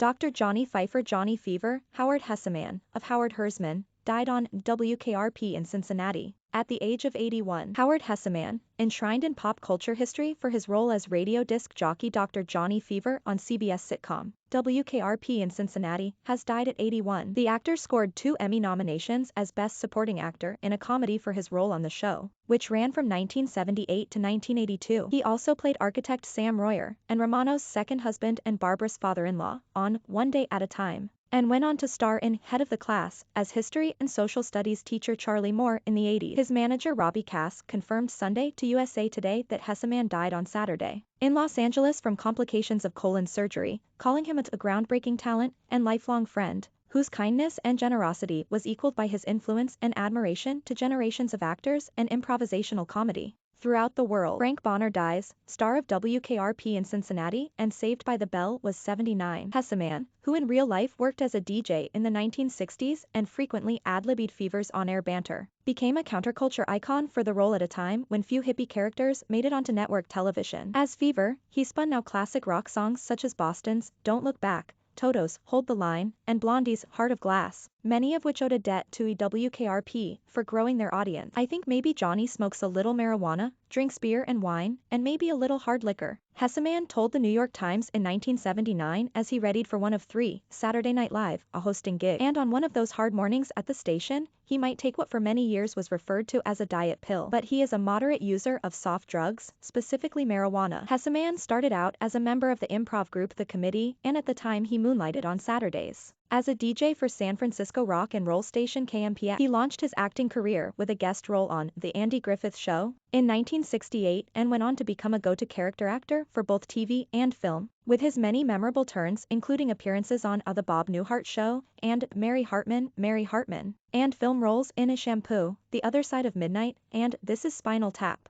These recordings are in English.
Dr. Johnny Pfeiffer Johnny Fever, Howard Hesseman, of Howard Hersman, died on WKRP in Cincinnati, at the age of 81. Howard Hesseman, enshrined in pop culture history for his role as radio disc jockey Dr. Johnny Fever on CBS sitcom WKRP in Cincinnati, has died at 81. The actor scored 2 Emmy nominations as Best Supporting Actor in a comedy for his role on the show, which ran from 1978 to 1982. He also played architect Sam Royer and Romano's second husband and Barbara's father-in-law on One Day at a Time, and went on to star in Head of the Class as history and social studies teacher Charlie Moore in the 80s. His manager Robbie Cass confirmed Sunday to USA Today that Hesseman died on Saturday in Los Angeles from complications of colon surgery, calling him a groundbreaking talent and lifelong friend, whose kindness and generosity was equaled by his influence and admiration to generations of actors and improvisational comedy throughout the world. Frank Bonner dies, star of WKRP in Cincinnati and Saved by the Bell, was 79. Hesseman, who in real life worked as a DJ in the 1960s and frequently ad-libbed Fever's on-air banter, became a counterculture icon for the role at a time when few hippie characters made it onto network television. As Fever, he spun now classic rock songs such as Boston's Don't Look Back, Toto's Hold the Line, and Blondie's Heart of Glass, many of which owed a debt to WKRP for growing their audience. I think maybe Johnny smokes a little marijuana, drinks beer and wine, and maybe a little hard liquor, Hesseman told the New York Times in 1979 as he readied for one of 3, Saturday Night Live, a hosting gig. And on one of those hard mornings at the station, he might take what for many years was referred to as a diet pill. But he is a moderate user of soft drugs, specifically marijuana. Hesseman started out as a member of the improv group The Committee, and at the time he moonlighted on Saturdays as a DJ for San Francisco rock and roll station KMPX. He launched his acting career with a guest role on The Andy Griffith Show in 1968 and went on to become a go-to character actor for both TV and film, with his many memorable turns including appearances on The Bob Newhart Show and Mary Hartman, and film roles in A Shampoo, The Other Side of Midnight, and This Is Spinal Tap.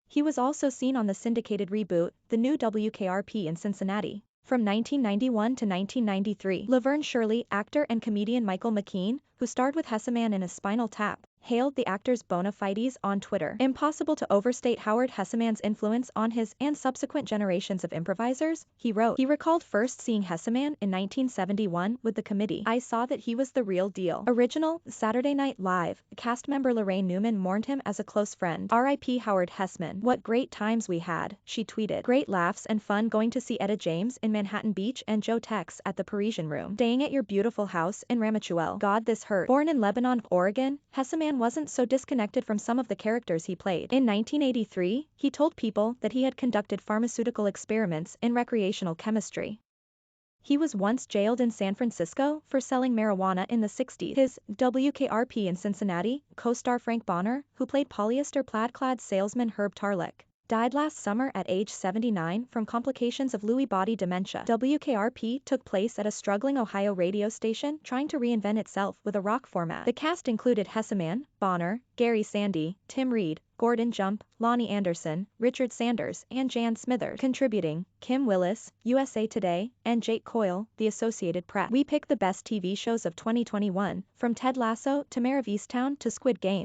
He was also seen on the syndicated reboot, The New WKRP in Cincinnati, from 1991 to 1993. Laverne Shirley, actor and comedian Michael McKean, who starred with Hesseman in A Spinal Tap, hailed the actor's bona fides on Twitter. Impossible to overstate Howard Hesseman's influence on his and subsequent generations of improvisers, he wrote. He recalled first seeing Hesseman in 1971 with The Committee. I saw that he was the real deal. Original, Saturday Night Live, cast member Lorraine Newman mourned him as a close friend. R.I.P. Howard Hesseman. What great times we had, she tweeted. Great laughs and fun going to see Etta James in Manhattan Beach and Joe Tex at the Parisian Room. Staying at your beautiful house in Ramachuel. God, this hurt. Born in Lebanon, Oregon, Hesseman wasn't so disconnected from some of the characters he played. In 1983, he told People that he had conducted pharmaceutical experiments in recreational chemistry. He was once jailed in San Francisco for selling marijuana in the 60s. His WKRP in Cincinnati co-star Frank Bonner, who played polyester plaid-clad salesman Herb Tarlick, died last summer at age 79 from complications of Lewy body dementia. WKRP took place at a struggling Ohio radio station trying to reinvent itself with a rock format. The cast included Hesseman, Bonner, Gary Sandy, Tim Reed, Gordon Jump, Lonnie Anderson, Richard Sanders, and Jan Smithers. Contributing, Kim Willis, USA Today, and Jake Coyle, The Associated Press. We pick the best TV shows of 2021, from Ted Lasso to Mare of Easttown to Squid Game.